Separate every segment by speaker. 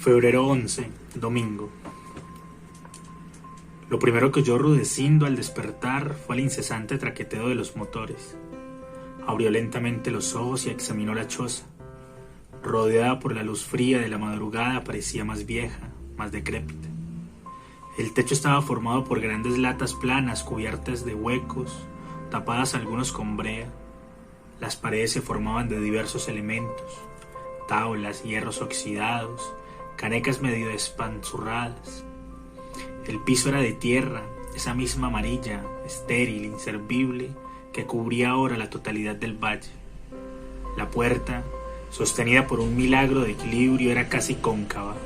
Speaker 1: Febrero 11, domingo. Lo primero que oyó Rudecindo al despertar fue el incesante traqueteo de los motores. Abrió lentamente los ojos y examinó la choza. Rodeada por la luz fría de la madrugada, parecía más vieja, más decrépita. El techo estaba formado por grandes latas planas cubiertas de huecos, tapadas algunos con brea. Las paredes se formaban de diversos elementos: tablas, hierros oxidados, canecas medio despanzurradas. El piso era de tierra, esa misma amarilla, estéril, inservible, que cubría ahora la totalidad del valle. La puerta, sostenida por un milagro de equilibrio, era casi cóncava.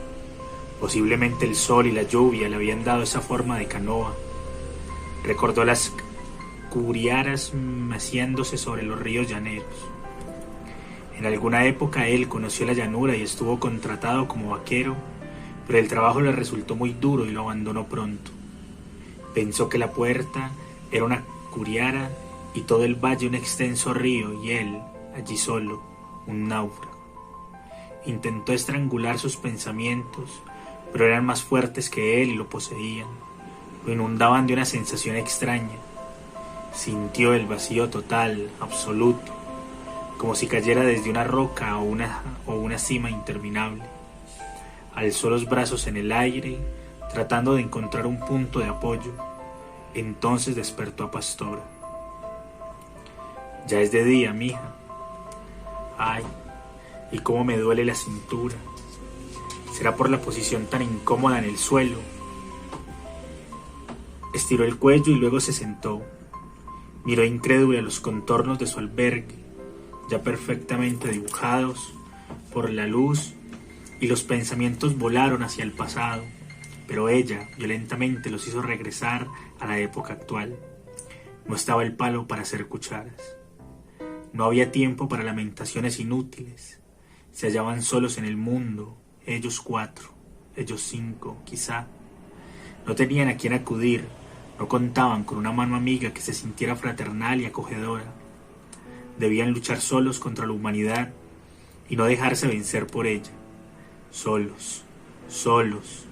Speaker 1: Posiblemente el sol y la lluvia le habían dado esa forma de canoa. Recordó las curiaras meciéndose sobre los ríos llaneros. En alguna época él conoció la llanura y estuvo contratado como vaquero, pero el trabajo le resultó muy duro y lo abandonó pronto. Pensó que la puerta era una curiara y todo el valle un extenso río, y él, allí solo, un náufrago. Intentó estrangular sus pensamientos, pero eran más fuertes que él y lo poseían. Lo inundaban de una sensación extraña. Sintió el vacío total, absoluto, como si cayera desde una roca o una cima interminable. Alzó los brazos en el aire, tratando de encontrar un punto de apoyo. Entonces despertó a Pastora. Ya es de día, mija. Ay, y cómo me duele la cintura. Será por la posición tan incómoda en el suelo. Estiró el cuello y luego se sentó. Miró incrédula los contornos de su albergue, ya perfectamente dibujados por la luz, y los pensamientos volaron hacia el pasado, pero ella violentamente los hizo regresar a la época actual. No estaba el palo para hacer cucharas. No había tiempo para lamentaciones inútiles. Se hallaban solos en el mundo, ellos 4, ellos 5, quizá. No tenían a quién acudir, no contaban con una mano amiga que se sintiera fraternal y acogedora. Debían luchar solos contra la humanidad y no dejarse vencer por ella. Solos, solos.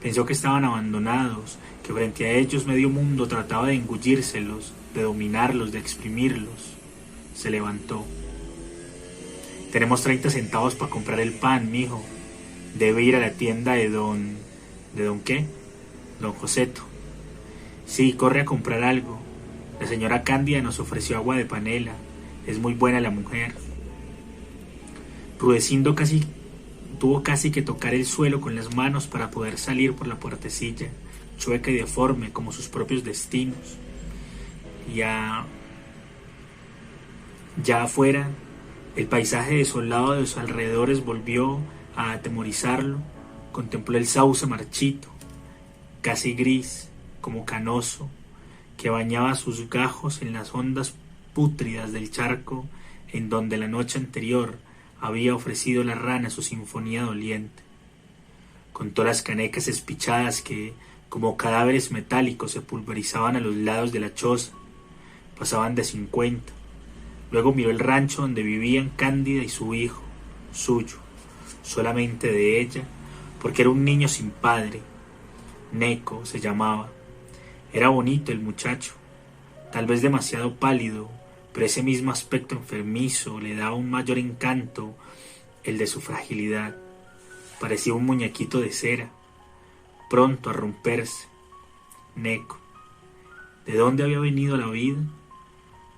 Speaker 1: Pensó que estaban abandonados, que frente a ellos medio mundo trataba de engullírselos, de dominarlos, de exprimirlos. Se levantó. Tenemos 30 centavos para comprar el pan, mijo. Debe ir a la tienda de don... ¿De don qué? Don Joseto. Sí, corre a comprar algo. La señora Cándida nos ofreció agua de panela. Es muy buena la mujer. Rudecindo tuvo casi que tocar el suelo con las manos para poder salir por la puertecilla, chueca y deforme como sus propios destinos. Ya afuera, el paisaje desolado de sus alrededores volvió a atemorizarlo. Contempló el sauce marchito, casi gris, como canoso, que bañaba sus gajos en las ondas pútridas del charco en donde la noche anterior había ofrecido la rana su sinfonía doliente. Contó las canecas espichadas que, como cadáveres metálicos, se pulverizaban a los lados de la choza. Pasaban de 50. Luego miró el rancho donde vivían Cándida y su hijo, suyo, solamente de ella, porque era un niño sin padre. Neco se llamaba. Era bonito el muchacho, tal vez demasiado pálido, pero ese mismo aspecto enfermizo le daba un mayor encanto, el de su fragilidad. Parecía un muñequito de cera, pronto a romperse. Neco. ¿De dónde había venido la vida?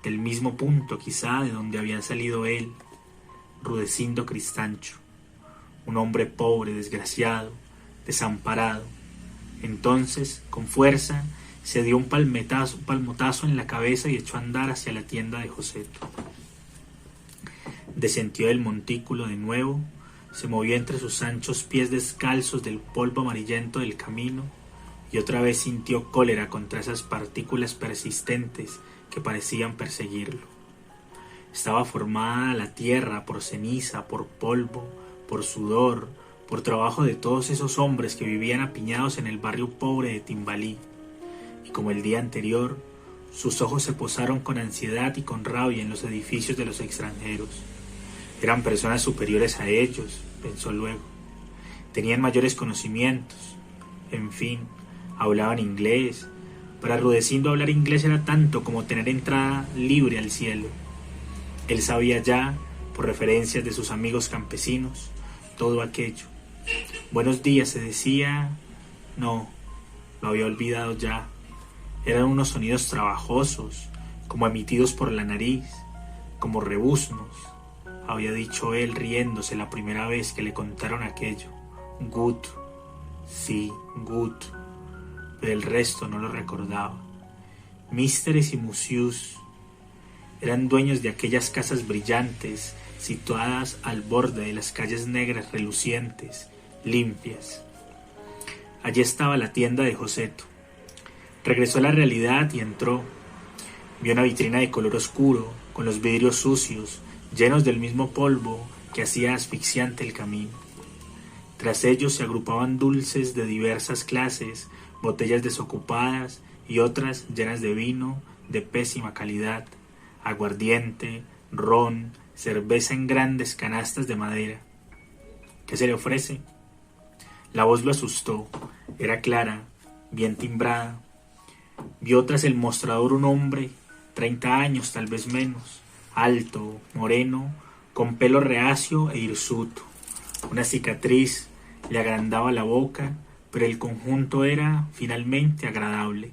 Speaker 1: Del mismo punto, quizá, de donde había salido él, Rudecindo Cristancho. Un hombre pobre, desgraciado, desamparado. Entonces, con fuerza, se dio un palmotazo en la cabeza y echó a andar hacia la tienda de Joseto. Descendió del montículo de nuevo, se movió entre sus anchos pies descalzos del polvo amarillento del camino y otra vez sintió cólera contra esas partículas persistentes que parecían perseguirlo. Estaba formada la tierra por ceniza, por polvo, por sudor, por trabajo de todos esos hombres que vivían apiñados en el barrio pobre de Timbalí. Y como el día anterior, sus ojos se posaron con ansiedad y con rabia en los edificios de los extranjeros. Eran personas superiores a ellos, pensó luego. Tenían mayores conocimientos. En fin, hablaban inglés. Para Rudecindo hablar inglés era tanto como tener entrada libre al cielo. Él sabía ya, por referencias de sus amigos campesinos, todo aquello. Buenos días se decía. No, lo había olvidado ya. Eran unos sonidos trabajosos, como emitidos por la nariz, como rebuznos. Había dicho él riéndose la primera vez que le contaron aquello. Gut, sí, gut, pero el resto no lo recordaba. Místeres y Musius eran dueños de aquellas casas brillantes situadas al borde de las calles negras relucientes, limpias. Allí estaba la tienda de Joseto. Regresó a la realidad y entró. Vio una vitrina de color oscuro, con los vidrios sucios, llenos del mismo polvo que hacía asfixiante el camino. Tras ellos se agrupaban dulces de diversas clases, botellas desocupadas y otras llenas de vino de pésima calidad, aguardiente, ron, cerveza en grandes canastas de madera. ¿Qué se le ofrece? La voz lo asustó. Era clara, bien timbrada. Vio tras el mostrador un hombre, 30 años tal vez menos, alto, moreno, con pelo reacio e hirsuto. Una cicatriz le agrandaba la boca, pero el conjunto era finalmente agradable.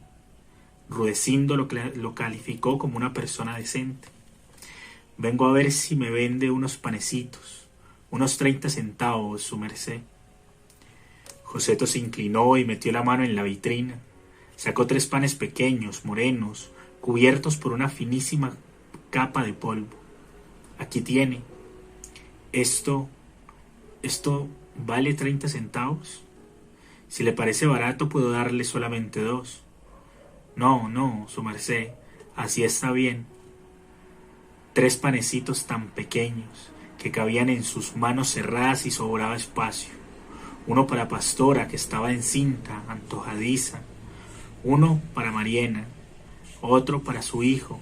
Speaker 1: Rudecindo lo calificó como una persona decente. Vengo a ver si me vende unos panecitos, unos 30 centavos, su merced. Joseto se inclinó y metió la mano en la vitrina. Sacó 3 panes pequeños, morenos, cubiertos por una finísima capa de polvo. Aquí tiene. Esto vale 30 centavos. Si le parece barato, puedo darle solamente 2. No, su merced, así está bien. 3 panecitos tan pequeños que cabían en sus manos cerradas y sobraba espacio. Uno para Pastora, que estaba encinta, antojadiza. Uno para Mariena, otro para su hijo.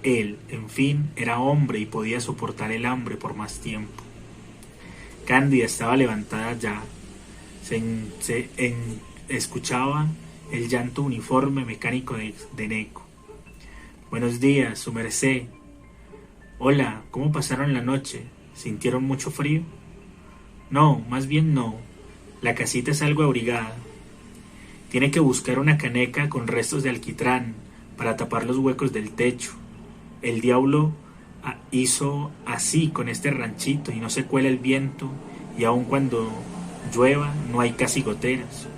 Speaker 1: Él, en fin, era hombre y podía soportar el hambre por más tiempo. Cándida estaba levantada ya. Escuchaba el llanto uniforme mecánico de Neco. Buenos días, su merced. Hola, ¿cómo pasaron la noche? ¿Sintieron mucho frío? No, más bien no. La casita es algo abrigada. Tiene que buscar una caneca con restos de alquitrán para tapar los huecos del techo. El diablo hizo así con este ranchito y no se cuela el viento, y aun cuando llueva no hay casi goteras.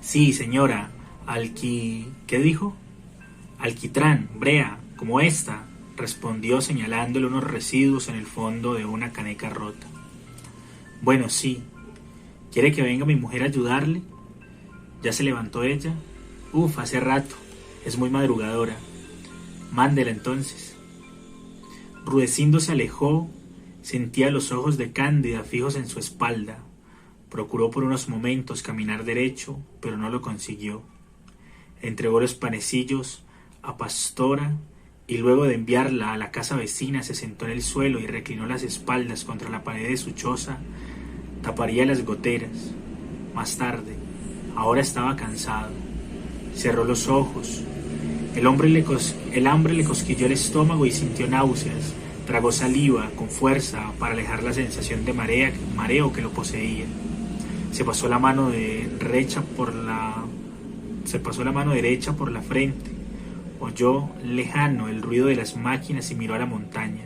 Speaker 1: Sí, señora, ¿qué dijo? Alquitrán, brea, como esta, respondió señalándole unos residuos en el fondo de una caneca rota. Bueno, sí. ¿Quiere que venga mi mujer a ayudarle? ¿Ya se levantó ella? Hace rato. Es muy madrugadora. Mándela entonces. Rudecindo se alejó. Sentía los ojos de Cándida fijos en su espalda. Procuró por unos momentos caminar derecho, pero no lo consiguió. Entregó los panecillos a Pastora y luego de enviarla a la casa vecina se sentó en el suelo y reclinó las espaldas contra la pared de su choza. Taparía las goteras. Más tarde. Ahora estaba cansado. Cerró los ojos. El hambre le cosquilló el estómago y sintió náuseas. Tragó saliva con fuerza para alejar la sensación de mareo que lo poseía. Se pasó la mano derecha por la frente. Oyó lejano el ruido de las máquinas y miró a la montaña.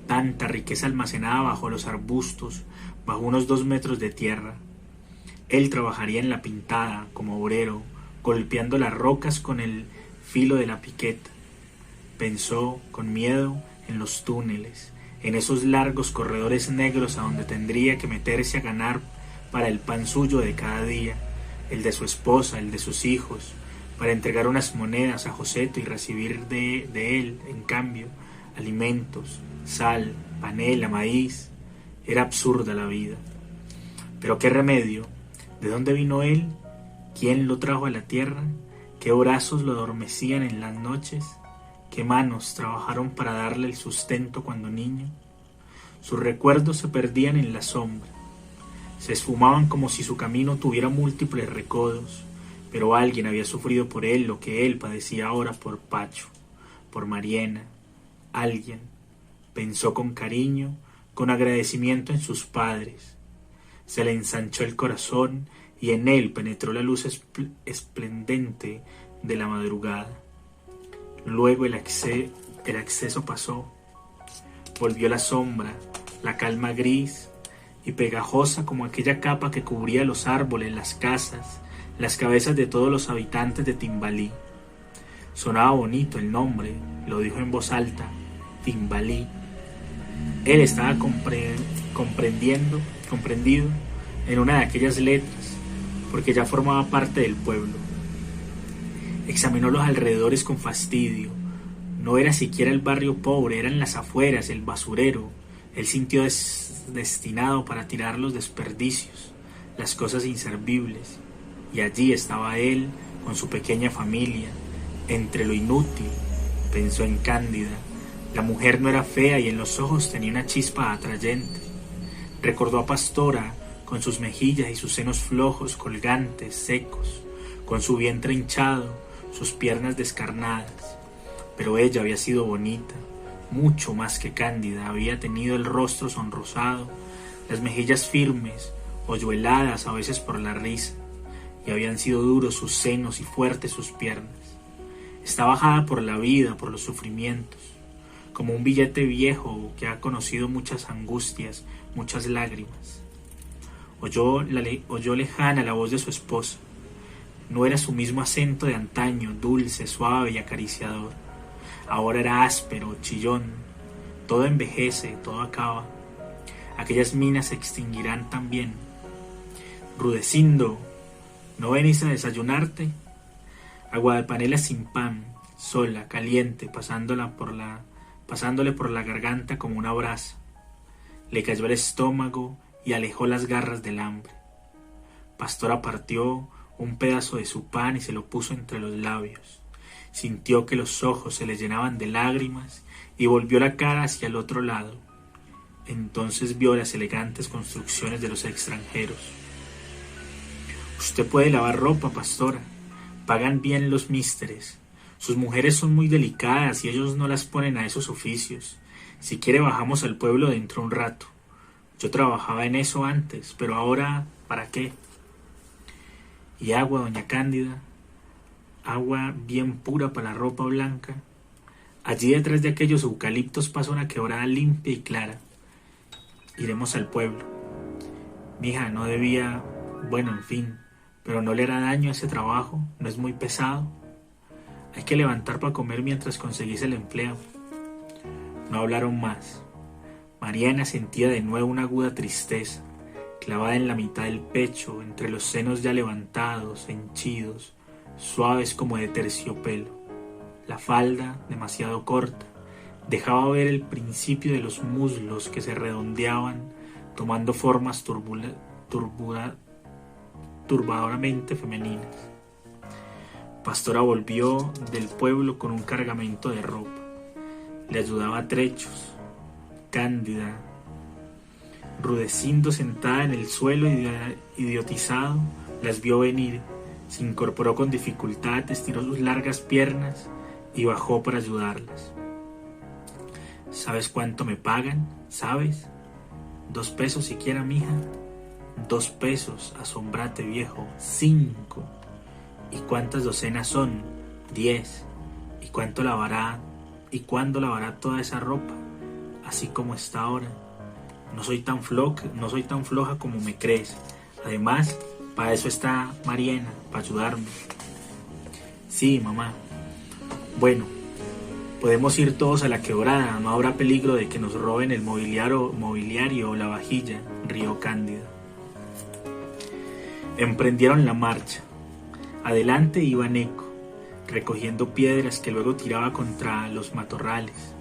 Speaker 1: Tanta riqueza almacenada bajo los arbustos, bajo unos 2 metros de tierra. Él trabajaría en la pintada como obrero, golpeando las rocas con el filo de la piqueta. Pensó con miedo en los túneles, en esos largos corredores negros a donde tendría que meterse a ganar para el pan suyo de cada día, el de su esposa, el de sus hijos, para entregar unas monedas a Joseto y recibir de él, en cambio, alimentos, sal, panela, maíz. Era absurda la vida. Pero qué remedio. ¿De dónde vino él? ¿Quién lo trajo a la tierra? ¿Qué brazos lo adormecían en las noches? ¿Qué manos trabajaron para darle el sustento cuando niño? Sus recuerdos se perdían en la sombra. Se esfumaban como si su camino tuviera múltiples recodos, pero alguien había sufrido por él lo que él padecía ahora por Pacho, por Mariena. Alguien pensó con cariño, con agradecimiento en sus padres. Se le ensanchó el corazón y en él penetró la luz esplendente de la madrugada. Luego el acceso pasó. Volvió la sombra, la calma gris y pegajosa como aquella capa que cubría los árboles, las casas, las cabezas de todos los habitantes de Timbalí. Sonaba bonito el nombre, lo dijo en voz alta, Timbalí. Él estaba comprendido en una de aquellas letras, porque ya formaba parte del pueblo. Examinó los alrededores con fastidio. No era siquiera el barrio pobre, eran las afueras, el basurero. Él sintió destinado para tirar los desperdicios, las cosas inservibles. Y allí estaba él, con su pequeña familia, entre lo inútil. Pensó en Cándida. La mujer no era fea y en los ojos tenía una chispa atrayente. Recordó a Pastora, con sus mejillas y sus senos flojos, colgantes, secos, con su vientre hinchado, sus piernas descarnadas. Pero ella había sido bonita, mucho más que Cándida. Había tenido el rostro sonrosado, las mejillas firmes, hoyueladas a veces por la risa, y habían sido duros sus senos y fuertes sus piernas. Está bajada por la vida, por los sufrimientos, como un billete viejo que ha conocido muchas angustias, muchas lágrimas. Oyó lejana la voz de su esposa. No era su mismo acento de antaño, dulce, suave y acariciador. Ahora era áspero, chillón. Todo envejece, todo acaba. Aquellas minas se extinguirán también. Rudecindo, ¿no venís a desayunarte? Agua de panela sin pan, sola, caliente, pasándole por la garganta como una brasa. Le cayó el estómago y alejó las garras del hambre. Pastora partió un pedazo de su pan y se lo puso entre los labios. Sintió que los ojos se le llenaban de lágrimas y volvió la cara hacia el otro lado. Entonces vio las elegantes construcciones de los extranjeros. Usted puede lavar ropa, pastora. Pagan bien los místeres. Sus mujeres son muy delicadas y ellos no las ponen a esos oficios. Si quiere bajamos al pueblo dentro de un rato. Yo trabajaba en eso antes, pero ahora, ¿para qué? Y agua, doña Cándida, agua bien pura para la ropa blanca. Allí detrás de aquellos eucaliptos pasa una quebrada limpia y clara. Iremos al pueblo. Mija, no debía, bueno, en fin, pero no le hará daño ese trabajo, no es muy pesado. Hay que levantar para comer mientras conseguís el empleo. No hablaron más. Mariana sentía de nuevo una aguda tristeza, clavada en la mitad del pecho, entre los senos ya levantados, henchidos, suaves como de terciopelo. La falda, demasiado corta, dejaba ver el principio de los muslos que se redondeaban, tomando formas turbadoramente femeninas. Pastora volvió del pueblo con un cargamento de ropa. Le ayudaba a trechos. Cándida, Rudecindo sentada en el suelo idiotizado, las vio venir. Se incorporó con dificultad, estiró sus largas piernas y bajó para ayudarlas. ¿Sabes cuánto me pagan? ¿Sabes? 2 pesos siquiera, mija. 2 pesos, asombrate, viejo. 5. ¿Y cuántas docenas son? 10. ¿Y cuánto lavará? ¿Y cuándo lavará toda esa ropa? Así como está ahora. No soy tan floja como me crees. Además, para eso está Mariana, para ayudarme. Sí, mamá. Bueno, podemos ir todos a la quebrada. No habrá peligro de que nos roben el mobiliario o la vajilla, rió Cándida. Emprendieron la marcha. Adelante iba Neco, recogiendo piedras que luego tiraba contra los matorrales.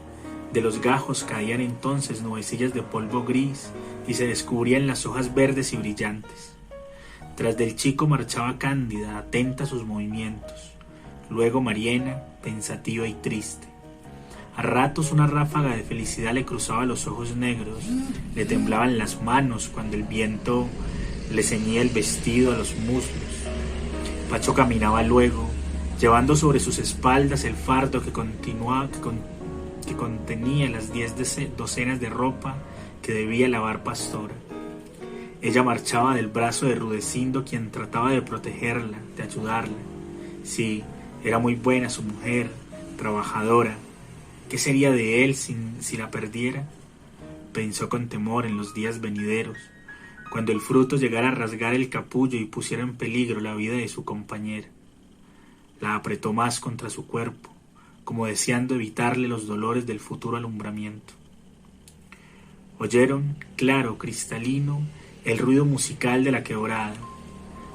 Speaker 1: De los gajos caían entonces nubecillas de polvo gris y se descubrían las hojas verdes y brillantes. Tras del chico marchaba Cándida, atenta a sus movimientos. Luego Mariana, pensativa y triste. A ratos una ráfaga de felicidad le cruzaba los ojos negros, le temblaban las manos cuando el viento le ceñía el vestido a los muslos. Pacho caminaba luego, llevando sobre sus espaldas el fardo que contenía las 10 docenas de ropa que debía lavar Pastora. Ella marchaba del brazo de Rudecindo, quien trataba de protegerla, de ayudarla. Sí, era muy buena su mujer, trabajadora. ¿Qué sería de él si la perdiera? Pensó con temor en los días venideros, cuando el fruto llegara a rasgar el capullo y pusiera en peligro la vida de su compañera. La apretó más contra su cuerpo, como deseando evitarle los dolores del futuro alumbramiento. Oyeron, claro, cristalino, el ruido musical de la quebrada.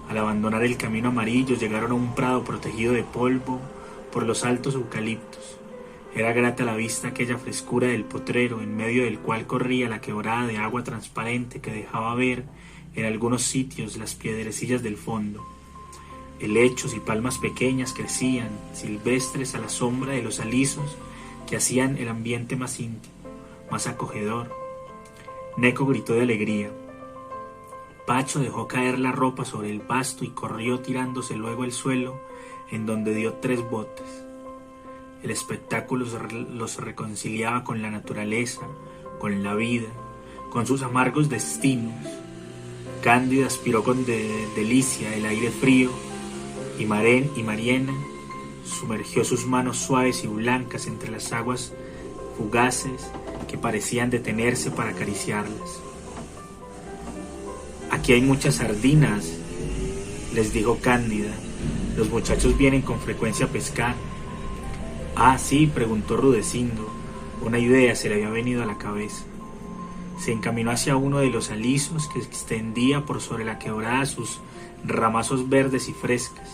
Speaker 1: Al abandonar el camino amarillo llegaron a un prado protegido de polvo por los altos eucaliptos. Era grata la vista aquella frescura del potrero, en medio del cual corría la quebrada de agua transparente que dejaba ver en algunos sitios las piedrecillas del fondo. Helechos y palmas pequeñas crecían, silvestres, a la sombra de los alisos que hacían el ambiente más íntimo, más acogedor. Neco gritó de alegría. Pacho dejó caer la ropa sobre el pasto y corrió tirándose luego al suelo, en donde dio 3 botes. El espectáculo los reconciliaba con la naturaleza, con la vida, con sus amargos destinos. Cándida aspiró con delicia el aire frío y Mariana sumergió sus manos suaves y blancas entre las aguas fugaces que parecían detenerse para acariciarlas. «Aquí hay muchas sardinas», les dijo Cándida. «Los muchachos vienen con frecuencia a pescar». «Ah, sí», preguntó Rudecindo. Una idea se le había venido a la cabeza. Se encaminó hacia uno de los alisos que extendía por sobre la quebrada sus ramazos verdes y frescas.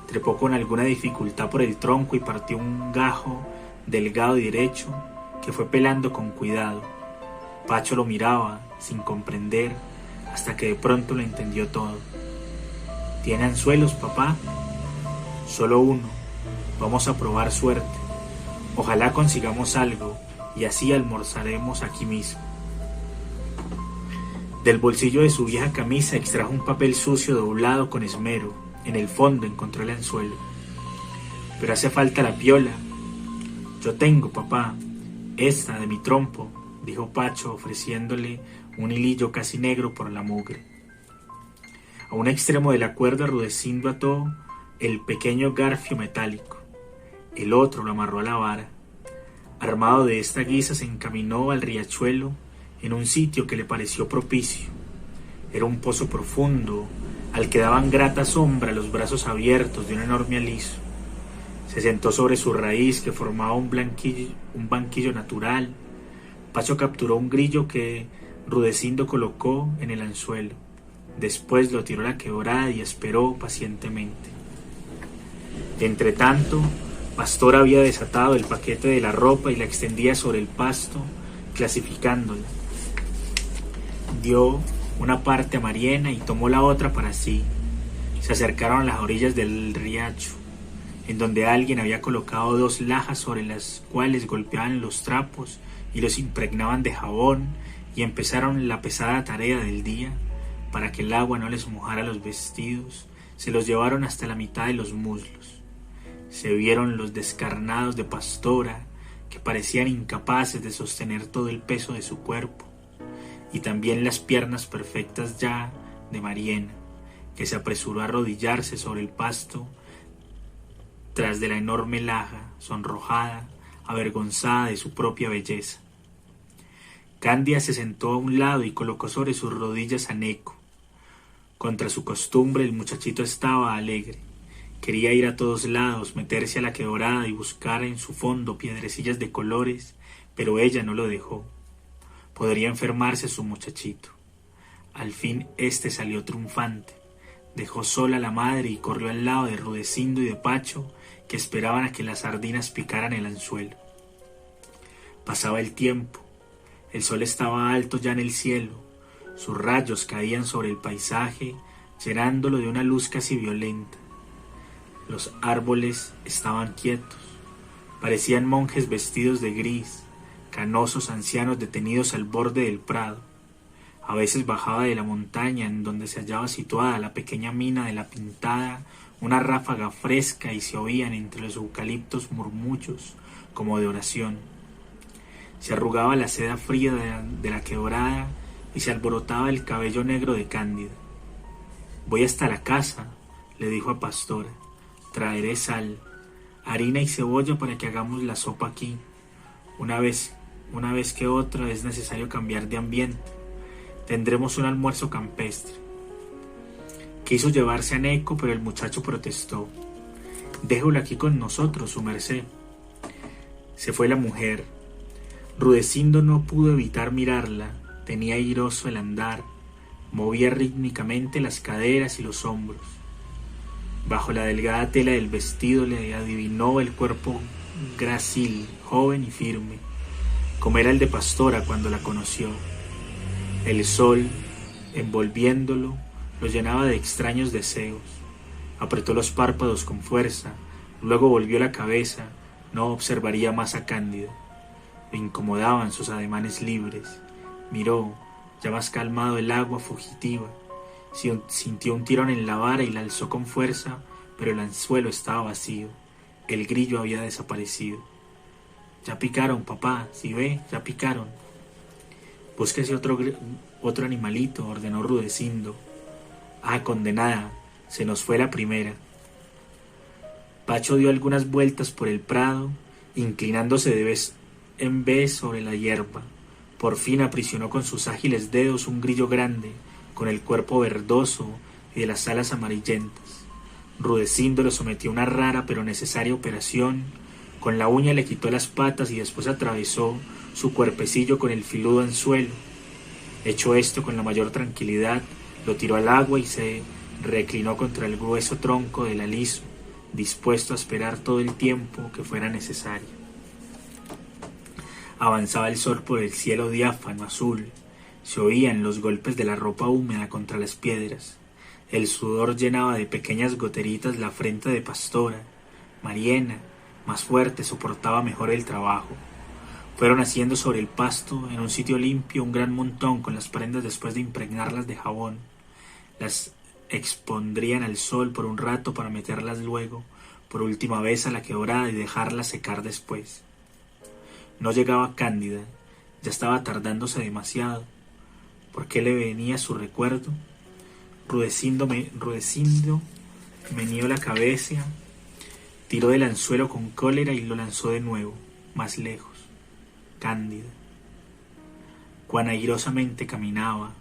Speaker 1: Trepó con alguna dificultad por el tronco y partió un gajo delgado y derecho que fue pelando con cuidado. Pacho lo miraba, sin comprender, hasta que de pronto lo entendió todo. «¿Tiene anzuelos, papá?» «Solo uno. Vamos a probar suerte. Ojalá consigamos algo y así almorzaremos aquí mismo». Del bolsillo de su vieja camisa extrajo un papel sucio doblado con esmero. En el fondo encontró el anzuelo. «Pero hace falta la piola». «Yo tengo, papá. Esta de mi trompo», dijo Pacho, ofreciéndole un hilillo casi negro por la mugre. A un extremo de la cuerda Rudecindo ató el pequeño garfio metálico. El otro lo amarró a la vara. Armado de esta guisa se encaminó al riachuelo en un sitio que le pareció propicio. Era un pozo profundo, al que daban grata sombra los brazos abiertos de un enorme aliso. Se sentó sobre su raíz que formaba un banquillo natural. Pacho capturó un grillo que Rudecindo colocó en el anzuelo. Después lo tiró a la quebrada y esperó pacientemente. Entretanto, Pastor había desatado el paquete de la ropa y la extendía sobre el pasto, clasificándola. Dio una parte a Mariana y tomó la otra para sí. Se acercaron a las orillas del riacho, en donde alguien había colocado 2 lajas sobre las cuales golpeaban los trapos y los impregnaban de jabón, y empezaron la pesada tarea del día. Para que el agua no les mojara los vestidos, se los llevaron hasta la mitad de los muslos. Se vieron los descarnados de Pastora, que parecían incapaces de sostener todo el peso de su cuerpo, y también las piernas perfectas ya de Mariana, que se apresuró a arrodillarse sobre el pasto tras de la enorme laja, sonrojada, avergonzada de su propia belleza. Cándida se sentó a un lado y colocó sobre sus rodillas a Neco. Contra su costumbre el muchachito estaba alegre. Quería ir a todos lados, meterse a la quebrada y buscar en su fondo piedrecillas de colores, pero ella no lo dejó. Podría enfermarse su muchachito. Al fin éste salió triunfante. Dejó sola a la madre y corrió al lado de Rudecindo y de Pacho, que esperaban a que las sardinas picaran el anzuelo. Pasaba el tiempo. El sol estaba alto ya en el cielo. Sus rayos caían sobre el paisaje, llenándolo de una luz casi violenta. Los árboles estaban quietos. Parecían monjes vestidos de gris, canosos ancianos detenidos al borde del prado. A veces bajaba de la montaña en donde se hallaba situada la pequeña mina de la Pintada una ráfaga fresca y se oían entre los eucaliptos murmullos como de oración. Se arrugaba la seda fría de la quebrada y se alborotaba el cabello negro de Cándida. «Voy hasta la casa», le dijo a Pastora. «Traeré sal, harina y cebolla para que hagamos la sopa aquí. Una vez que otra es necesario cambiar de ambiente. Tendremos un almuerzo campestre». Quiso llevarse a Neco, pero el muchacho protestó. «Déjelo aquí con nosotros, su merced». Se fue la mujer. Rudecindo no pudo evitar mirarla. Tenía airoso el andar, movía rítmicamente las caderas y los hombros. Bajo la delgada tela del vestido le adivinó el cuerpo grácil, joven y firme, como era el de Pastora cuando la conoció. El sol, envolviéndolo, lo llenaba de extraños deseos. Apretó los párpados con fuerza, luego volvió la cabeza, no observaría más a Cándida. Lo incomodaban sus ademanes libres. Miró, ya más calmado, el agua fugitiva. Sintió un tirón en la vara y la alzó con fuerza, pero el anzuelo estaba vacío. El grillo había desaparecido. «Ya picaron, papá, ¿sí ve? Ya picaron». «Búsquese otro animalito», ordenó Rudecindo. «Ah, condenada, se nos fue la primera». Pacho dio algunas vueltas por el prado, inclinándose de vez en vez sobre la hierba. Por fin aprisionó con sus ágiles dedos un grillo grande, con el cuerpo verdoso y de las alas amarillentas. Rudecindo lo sometió a una rara pero necesaria operación. Con la uña le quitó las patas y después atravesó su cuerpecillo con el filudo anzuelo. Hecho esto con la mayor tranquilidad, lo tiró al agua y se reclinó contra el grueso tronco del aliso, dispuesto a esperar todo el tiempo que fuera necesario. Avanzaba el sol por el cielo diáfano azul. Se oían los golpes de la ropa húmeda contra las piedras. El sudor llenaba de pequeñas goteritas la frente de Pastora. Mariena, más fuerte, soportaba mejor el trabajo. Fueron haciendo sobre el pasto, en un sitio limpio, un gran montón con las prendas después de impregnarlas de jabón. Las expondrían al sol por un rato para meterlas luego, por última vez, a la quebrada y dejarlas secar después. No llegaba Cándida, ya estaba tardándose demasiado. ¿Por qué le venía su recuerdo? Rudecindo meneó la cabeza, tiró del anzuelo con cólera y lo lanzó de nuevo, más lejos. Cándida. Cuán airosamente caminaba,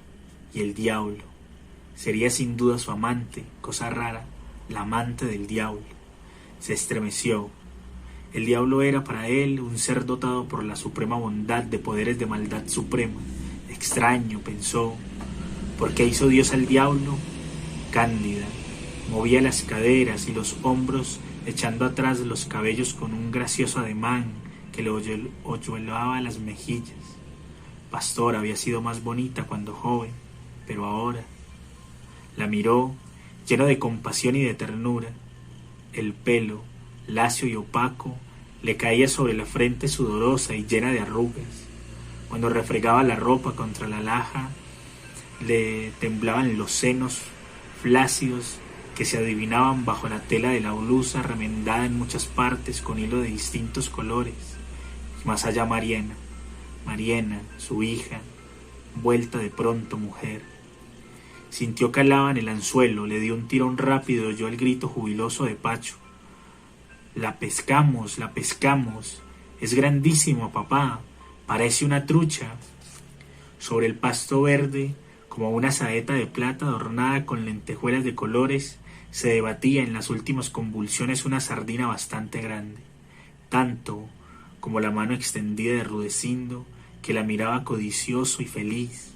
Speaker 1: y el diablo. Sería sin duda su amante, cosa rara, la amante del diablo. Se estremeció. El diablo era para él un ser dotado por la suprema bondad de poderes de maldad suprema. Extraño, pensó. ¿Por qué hizo Dios al diablo? Cándida movía las caderas y los hombros, echando atrás los cabellos con un gracioso ademán que le hoyuelaba las mejillas. Pastora había sido más bonita cuando joven, pero ahora. La miró, lleno de compasión y de ternura. El pelo, lacio y opaco, le caía sobre la frente sudorosa y llena de arrugas. Cuando refregaba la ropa contra la laja, le temblaban los senos flácidos que se adivinaban bajo la tela de la blusa remendada en muchas partes con hilo de distintos colores. Y más allá Mariena, su hija, vuelta de pronto mujer. Sintió que alaba en el anzuelo, le dio un tirón rápido y oyó el grito jubiloso de Pacho. La pescamos, es grandísimo, papá, parece una trucha». Sobre el pasto verde, como una saeta de plata adornada con lentejuelas de colores, se debatía en las últimas convulsiones una sardina bastante grande, tanto como la mano extendida de Rudecindo, que la miraba codicioso y feliz.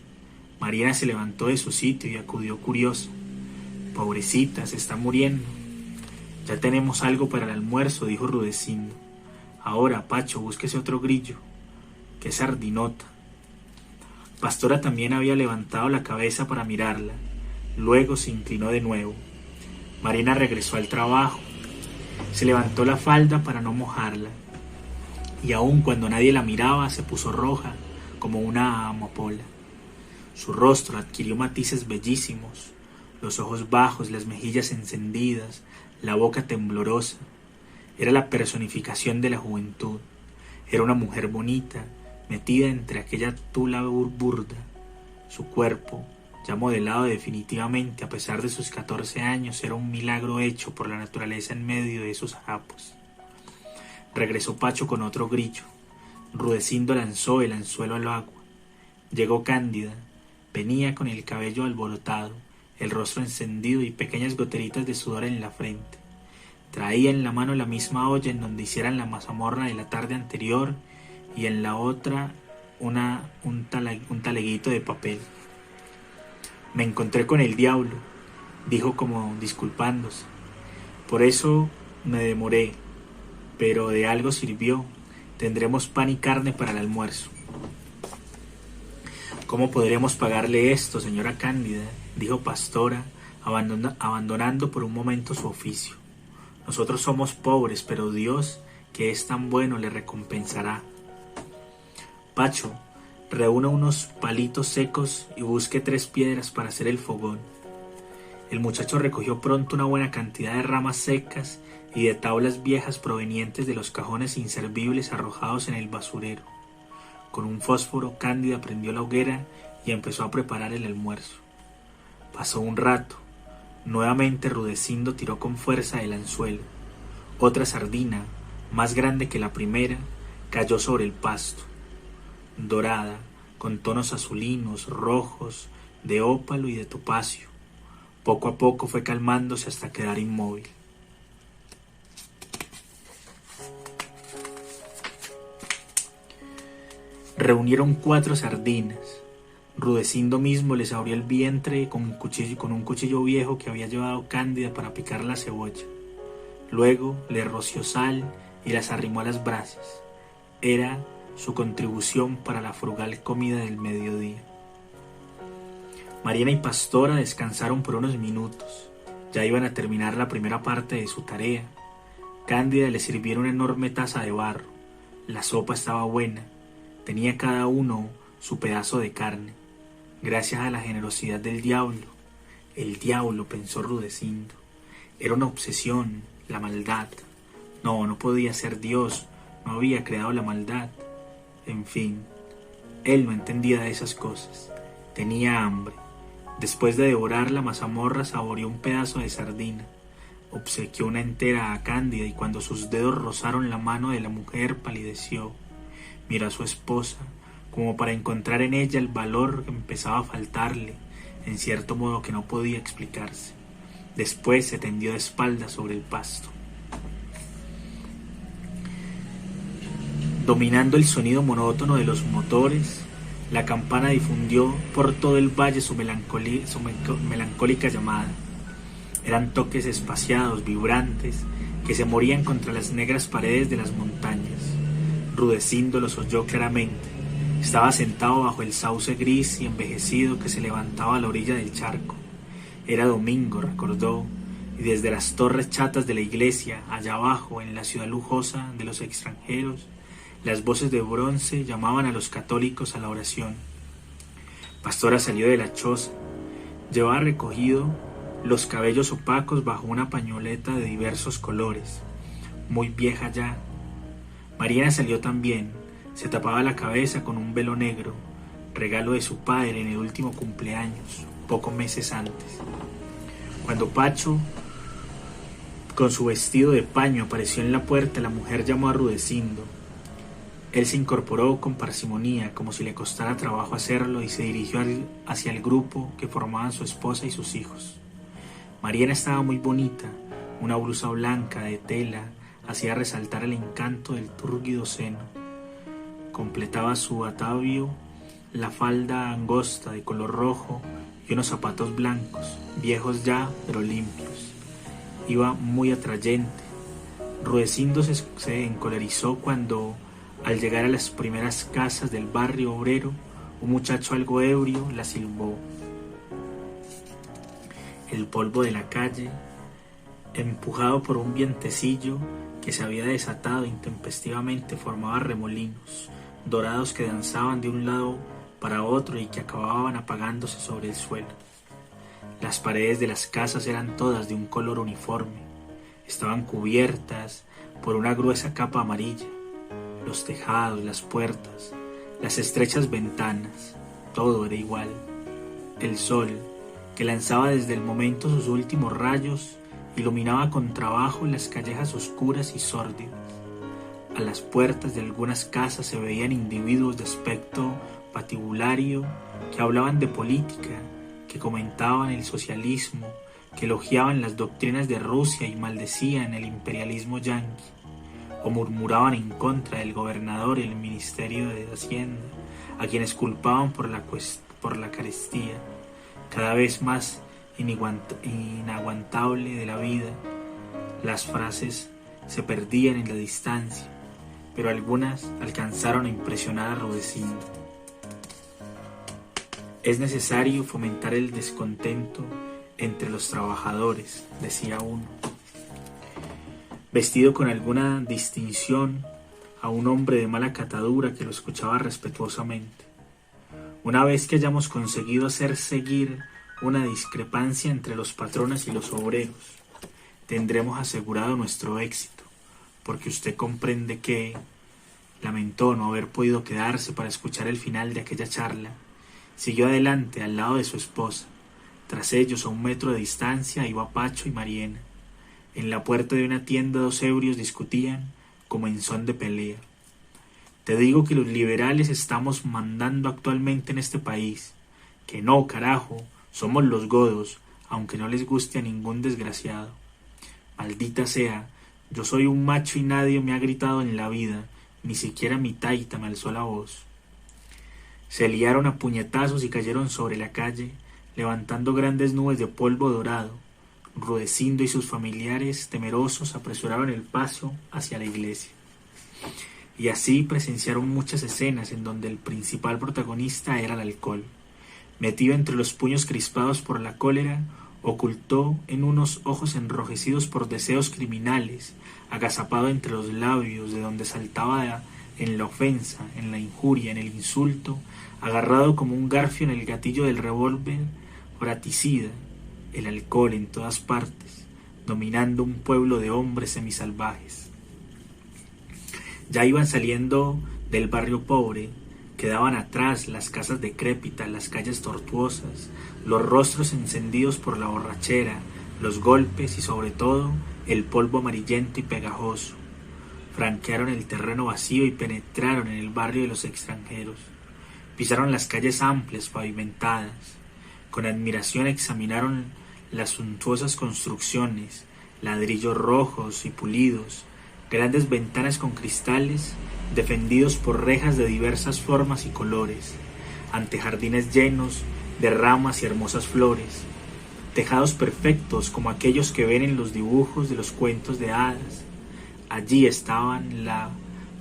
Speaker 1: Mariana se levantó de su sitio y acudió curiosa. «Pobrecita, se está muriendo». «Ya tenemos algo para el almuerzo», dijo Rudecindo. «Ahora, Pacho, búsquese otro grillo». «Qué sardinota». Pastora también había levantado la cabeza para mirarla. Luego se inclinó de nuevo. Mariana regresó al trabajo. Se levantó la falda para no mojarla. Y aun cuando nadie la miraba, se puso roja como una amapola. Su rostro adquirió matices bellísimos, los ojos bajos, las mejillas encendidas, la boca temblorosa. Era la personificación de la juventud. Era una mujer bonita, metida entre aquella tula burda. Su cuerpo, ya modelado definitivamente a pesar de sus 14 años, era un milagro hecho por la naturaleza en medio de esos harapos. Regresó Pacho con otro grillo. Rudecindo lanzó el anzuelo al agua. Llegó Cándida. Venía con el cabello alborotado, el rostro encendido y pequeñas goteritas de sudor en la frente. Traía en la mano la misma olla en donde hicieran la mazamorra de la tarde anterior y en la otra un taleguito de papel. Me encontré con el diablo, dijo como disculpándose. Por eso me demoré, pero de algo sirvió. Tendremos pan y carne para el almuerzo. ¿Cómo podremos pagarle esto, señora Cándida?, dijo Pastora, abandonando por un momento su oficio. Nosotros somos pobres, pero Dios, que es tan bueno, le recompensará. Pacho, reúna unos palitos secos y busque 3 piedras para hacer el fogón. El muchacho recogió pronto una buena cantidad de ramas secas y de tablas viejas provenientes de los cajones inservibles arrojados en el basurero. Con un fósforo, Cándida prendió la hoguera y empezó a preparar el almuerzo. Pasó un rato. Nuevamente Rudecindo tiró con fuerza el anzuelo. Otra sardina, más grande que la primera, cayó sobre el pasto. Dorada, con tonos azulinos, rojos, de ópalo y de topacio. Poco a poco fue calmándose hasta quedar inmóvil. Reunieron 4 sardinas. Rudecindo mismo les abrió el vientre con un cuchillo viejo que había llevado Cándida para picar la cebolla. Luego le roció sal y las arrimó a las brasas. Era su contribución para la frugal comida del mediodía. Mariana y Pastora descansaron por unos minutos. Ya iban a terminar la primera parte de su tarea. Cándida le sirvió una enorme taza de barro. La sopa estaba buena. Tenía cada uno su pedazo de carne. Gracias a la generosidad del diablo. El diablo, pensó Rudecindo. Era una obsesión, la maldad. No podía ser Dios. No había creado la maldad. En fin, él no entendía de esas cosas. Tenía hambre. Después de devorar la mazamorra, saboreó un pedazo de sardina. Obsequió una entera a Cándida y cuando sus dedos rozaron la mano de la mujer palideció. Miró a su esposa, como para encontrar en ella el valor que empezaba a faltarle, en cierto modo que no podía explicarse. Después se tendió de espaldas sobre el pasto. Dominando el sonido monótono de los motores, la campana difundió por todo el valle su melancólica llamada. Eran toques espaciados, vibrantes, que se morían contra las negras paredes de las montañas. Rudecindo los oyó claramente. Estaba sentado bajo el sauce gris y envejecido que se levantaba a la orilla del charco. Era domingo, recordó, y desde las torres chatas de la iglesia, allá abajo, en la ciudad lujosa de los extranjeros, las voces de bronce llamaban a los católicos a la oración. Pastora salió de la choza. Llevaba recogido los cabellos opacos bajo una pañoleta de diversos colores, muy vieja ya. Mariana salió también. Se tapaba la cabeza con un velo negro, regalo de su padre en el último cumpleaños, pocos meses antes. Cuando Pacho, con su vestido de paño, apareció en la puerta, la mujer llamó a Rudecindo. Él se incorporó con parsimonía, como si le costara trabajo hacerlo, y se dirigió hacia el grupo que formaban su esposa y sus hijos. Mariana estaba muy bonita. Una blusa blanca de tela hacía resaltar el encanto del túrgido seno. Completaba su atavío la falda angosta de color rojo y unos zapatos blancos, viejos ya pero limpios. Iba muy atrayente. Rudecindo se encolerizó cuando, al llegar a las primeras casas del barrio obrero, un muchacho algo ebrio la silbó. El polvo de la calle, empujado por un vientecillo que se había desatado intempestivamente, formaba remolinos dorados que danzaban de un lado para otro y que acababan apagándose sobre el suelo. Las paredes de las casas eran todas de un color uniforme, estaban cubiertas por una gruesa capa amarilla. Los tejados, las puertas, las estrechas ventanas, todo era igual. El sol, que lanzaba desde el momento sus últimos rayos, iluminaba con trabajo las callejas oscuras y sórdidas. A las puertas de algunas casas se veían individuos de aspecto patibulario que hablaban de política, que comentaban el socialismo, que elogiaban las doctrinas de Rusia y maldecían el imperialismo yanqui, o murmuraban en contra del gobernador y el ministerio de Hacienda, a quienes culpaban por la carestía, cada vez más inaguantable de la vida. Las frases se perdían en la distancia, pero algunas alcanzaron a impresionar a Rudecindo. Es necesario fomentar el descontento entre los trabajadores, decía uno, vestido con alguna distinción, a un hombre de mala catadura que lo escuchaba respetuosamente. Una vez que hayamos conseguido hacer seguir una discrepancia entre los patrones y los obreros, tendremos asegurado nuestro éxito, porque usted comprende que lamentó no haber podido quedarse para escuchar el final de aquella charla. Siguió adelante al lado de su esposa. Tras ellos, a 1 metro de distancia, iba Pacho y Mariena. En la puerta de una tienda 2 ebrios discutían como en son de pelea. Te digo que los liberales estamos mandando actualmente en este país. Que no, carajo, somos los godos, aunque no les guste a ningún desgraciado. Maldita sea, yo soy un macho y nadie me ha gritado en la vida, ni siquiera mi taita me alzó la voz. Se liaron a puñetazos y cayeron sobre la calle, levantando grandes nubes de polvo dorado. Rudecindo y sus familiares, temerosos, apresuraron el paso hacia la iglesia. Y así presenciaron muchas escenas en donde el principal protagonista era el alcohol. Metido entre los puños crispados por la cólera, ocultó en unos ojos enrojecidos por deseos criminales, agazapado entre los labios de donde saltaba en la ofensa, en la injuria, en el insulto, agarrado como un garfio en el gatillo del revólver fratricida, el alcohol en todas partes, dominando un pueblo de hombres semisalvajes. Ya iban saliendo del barrio pobre, quedaban atrás las casas decrépitas, las calles tortuosas, los rostros encendidos por la borrachera, los golpes y sobre todo el polvo amarillento y pegajoso. Franquearon el terreno vacío y penetraron en el barrio de los extranjeros. Pisaron las calles amplias, pavimentadas. Con admiración examinaron las suntuosas construcciones, ladrillos rojos y pulidos, grandes ventanas con cristales, defendidos por rejas de diversas formas y colores, antejardines llenos de ramas y hermosas flores, tejados perfectos como aquellos que ven en los dibujos de los cuentos de hadas. Allí estaban la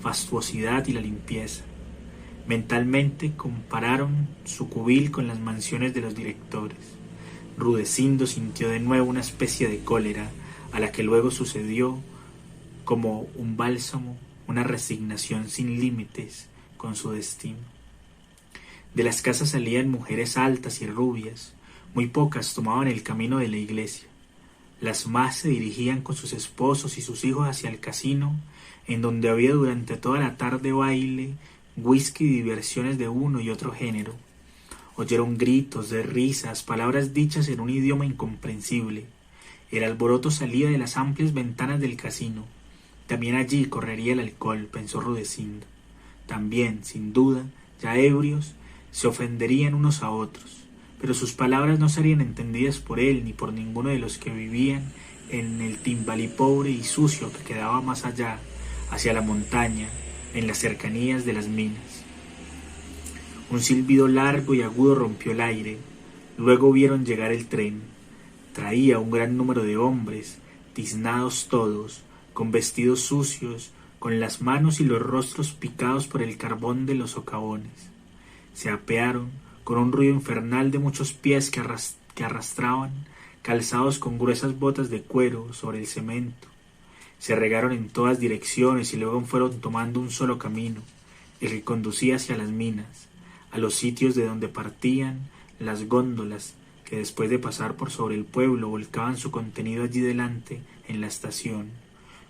Speaker 1: fastuosidad y la limpieza. Mentalmente compararon su cubil con las mansiones de los directores. Rudecindo sintió de nuevo una especie de cólera, a la que luego sucedió, como un bálsamo, una resignación sin límites con su destino. De las casas salían mujeres altas y rubias, muy pocas tomaban el camino de la iglesia. Las más se dirigían con sus esposos y sus hijos hacia el casino, en donde había durante toda la tarde baile, whisky y diversiones de uno y otro género. Oyeron gritos de risas, palabras dichas en un idioma incomprensible. El alboroto salía de las amplias ventanas del casino. También allí correría el alcohol, pensó Rudecindo. También, sin duda, ya ebrios, se ofenderían unos a otros, pero sus palabras no serían entendidas por él ni por ninguno de los que vivían en el Timbalí pobre y sucio que quedaba más allá, hacia la montaña, en las cercanías de las minas. Un silbido largo y agudo rompió el aire. Luego vieron llegar el tren. Traía un gran número de hombres, tiznados todos, con vestidos sucios, con las manos y los rostros picados por el carbón de los socavones. Se apearon con un ruido infernal de muchos pies que arrastraban, calzados con gruesas botas de cuero, sobre el cemento. Se regaron en todas direcciones y luego fueron tomando un solo camino, el que conducía hacia las minas. a los sitios de donde partían las góndolas que después de pasar por sobre el pueblo volcaban su contenido allí delante en la estación.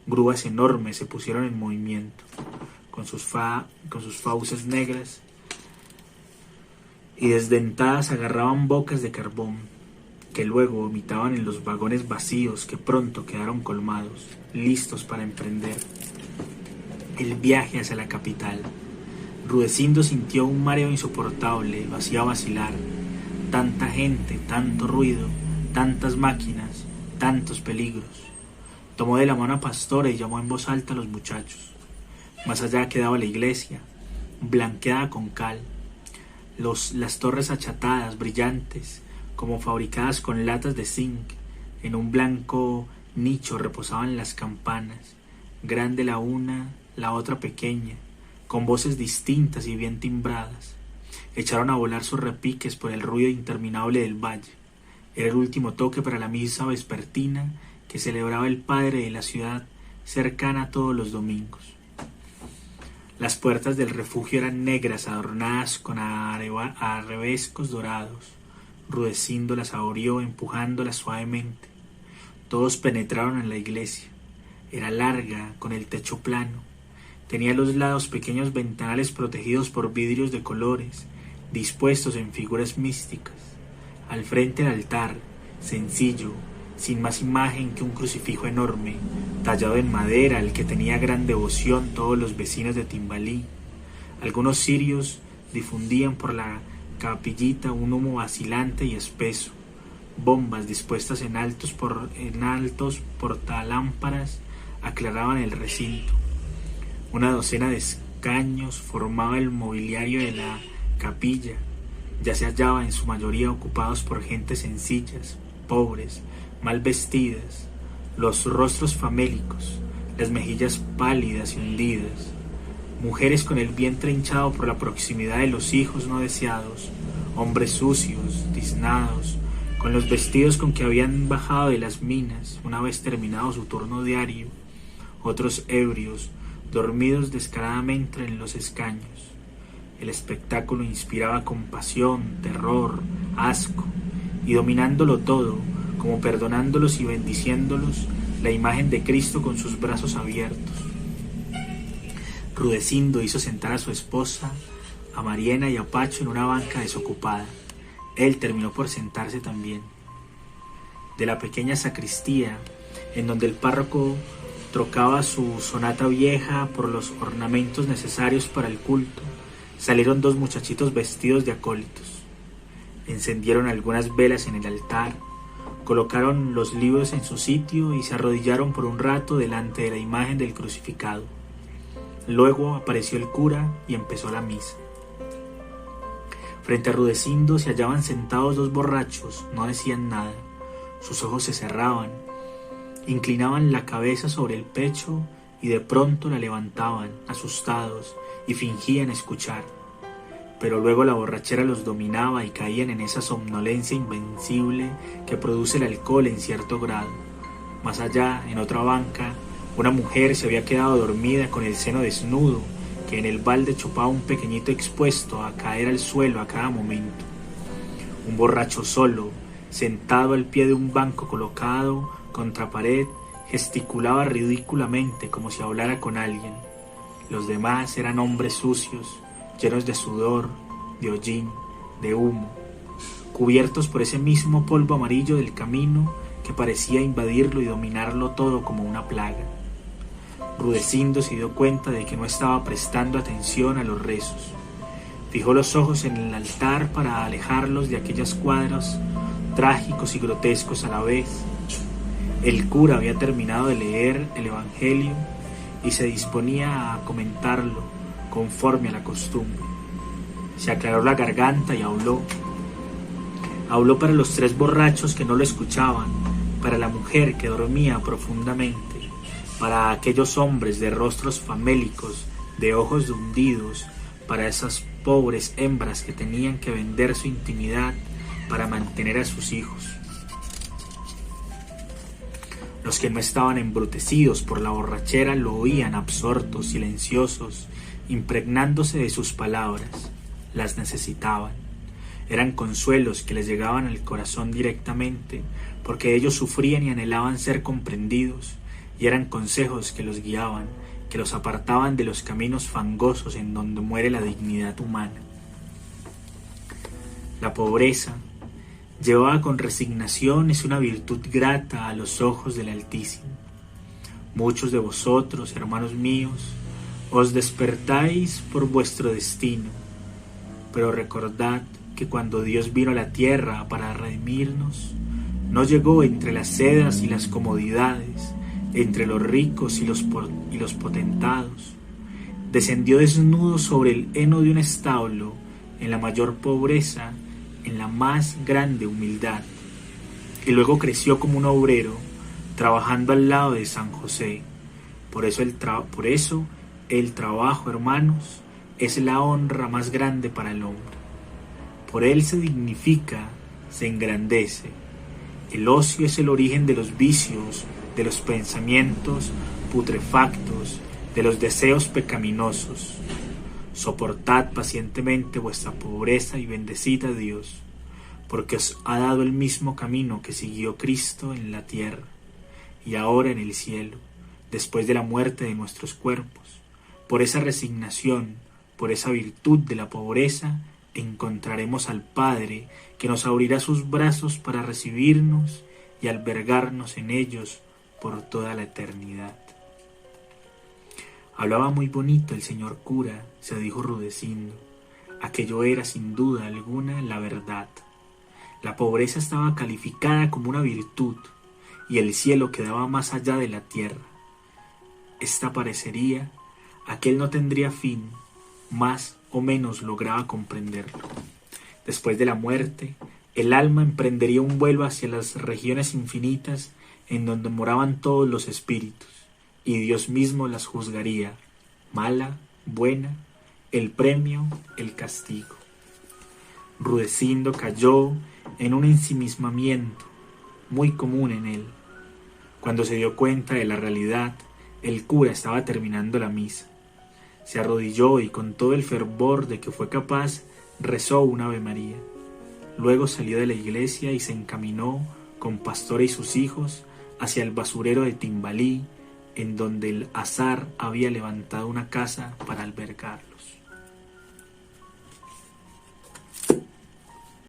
Speaker 1: Grúas enormes se pusieron en movimiento, con sus fauces negras y desdentadas agarraban bocas de carbón, que luego vomitaban en los vagones vacíos que pronto quedaron colmados, listos para emprender el viaje hacia la capital. Rudecindo sintió un mareo insoportable, lo hacía vacilar. Tanta gente, tanto ruido, tantas máquinas, tantos peligros. Tomó de la mano a Pastora y llamó en voz alta a los muchachos. Más allá quedaba la iglesia, blanqueada con cal. Las torres achatadas, brillantes, como fabricadas con latas de zinc. En un blanco nicho reposaban las campanas, grande la una, la otra pequeña, con voces distintas y bien timbradas. Echaron a volar sus repiques por el ruido interminable del valle. Era el último toque para la misa vespertina que celebraba el padre de la ciudad, cercana todos los domingos. Las puertas del refugio eran negras, adornadas con arabescos dorados. Rudecindo las abrió, empujándolas suavemente. Todos penetraron en la iglesia. Era larga, con el techo plano. Tenía a los lados pequeños ventanales protegidos por vidrios de colores, dispuestos en figuras místicas. Al frente el altar, sencillo, sin más imagen que un crucifijo enorme, tallado en madera, al que tenía gran devoción todos los vecinos de Timbalí. Algunos cirios difundían por la capillita un humo vacilante y espeso. Bombas dispuestas en altos portalámparas aclaraban el recinto. Una docena de escaños formaba el mobiliario de la capilla. Ya se hallaba en su mayoría ocupados por gentes sencillas, pobres, mal vestidas, los rostros famélicos, las mejillas pálidas y hundidas, mujeres con el vientre hinchado por la proximidad de los hijos no deseados, hombres sucios, tiznados, con los vestidos con que habían bajado de las minas una vez terminado su turno diario, otros ebrios, dormidos descaradamente en los escaños. El espectáculo inspiraba compasión, terror, asco, y dominándolo todo, como perdonándolos y bendiciéndolos, la imagen de Cristo con sus brazos abiertos. Rudecindo hizo sentar a su esposa, a Mariena y a Pacho en una banca desocupada. Él terminó por sentarse también. De la pequeña sacristía, en donde el párroco trocaba su sonata vieja por los ornamentos necesarios para el culto, salieron dos muchachitos vestidos de acólitos. Encendieron algunas velas en el altar, colocaron los libros en su sitio y se arrodillaron por un rato delante de la imagen del crucificado. Luego apareció el cura y empezó la misa. Frente a Rudecindo se hallaban sentados dos borrachos, no decían nada. Sus ojos se cerraban, inclinaban la cabeza sobre el pecho y de pronto la levantaban, asustados, y fingían escuchar. Pero luego la borrachera los dominaba y caían en esa somnolencia invencible que produce el alcohol en cierto grado. Más allá, en otra banca, una mujer se había quedado dormida con el seno desnudo, que en el balde chupaba un pequeñito expuesto a caer al suelo a cada momento. Un borracho solo, sentado al pie de un banco colocado contra pared, gesticulaba ridículamente como si hablara con alguien. Los demás eran hombres sucios, llenos de sudor, de hollín, de humo, cubiertos por ese mismo polvo amarillo del camino que parecía invadirlo y dominarlo todo como una plaga. Rudecindo se dio cuenta de que no estaba prestando atención a los rezos. Fijó los ojos en el altar para alejarlos de aquellos cuadros trágicos y grotescos a la vez. El cura había terminado de leer el Evangelio y se disponía a comentarlo conforme a la costumbre. Se aclaró la garganta y habló. Habló para los tres borrachos que no lo escuchaban, para la mujer que dormía profundamente, para aquellos hombres de rostros famélicos, de ojos hundidos, para esas pobres hembras que tenían que vender su intimidad para mantener a sus hijos. Los que no estaban embrutecidos por la borrachera lo oían absortos, silenciosos, impregnándose de sus palabras. las necesitaban. Eran consuelos que les llegaban al corazón directamente, porque ellos sufrían y anhelaban ser comprendidos, y eran consejos que los guiaban, que los apartaban de los caminos fangosos en donde muere la dignidad humana. La pobreza, llevada con resignación, es una virtud grata a los ojos del Altísimo. Muchos de vosotros, hermanos míos, os despertáis por vuestro destino, pero recordad que cuando Dios vino a la tierra para redimirnos, no llegó entre las sedas y las comodidades, entre los ricos y los potentados. Descendió desnudo sobre el heno de un establo, en la mayor pobreza, en la más grande humildad, y luego creció como un obrero, trabajando al lado de San José. Por eso el trabajo, hermanos, es la honra más grande para el hombre. Por él se dignifica, se engrandece. El ocio es el origen de los vicios, de los pensamientos putrefactos, de los deseos pecaminosos. Soportad pacientemente vuestra pobreza y bendecid a Dios, porque os ha dado el mismo camino que siguió Cristo en la tierra y ahora en el cielo, después de la muerte de nuestros cuerpos. Por esa resignación, por esa virtud de la pobreza, encontraremos al Padre, que nos abrirá sus brazos para recibirnos y albergarnos en ellos por toda la eternidad. Hablaba muy bonito el señor cura, se dijo Rudecindo. Aquello era sin duda alguna la verdad. La pobreza estaba calificada como una virtud, y el cielo quedaba más allá de la tierra. Esta parecería, aquel no tendría fin, más o menos lograba comprenderlo. Después de la muerte, el alma emprendería un vuelo hacia las regiones infinitas en donde moraban todos los espíritus, y Dios mismo las juzgaría, mala, buena, el premio, el castigo. Rudecindo cayó en un ensimismamiento muy común en él. Cuando se dio cuenta de la realidad, el cura estaba terminando la misa. Se arrodilló y con todo el fervor de que fue capaz, rezó una Ave María. Luego salió de la iglesia y se encaminó con Pastora y sus hijos hacia el basurero de Timbalí, en donde el azar había levantado una casa para albergarlo.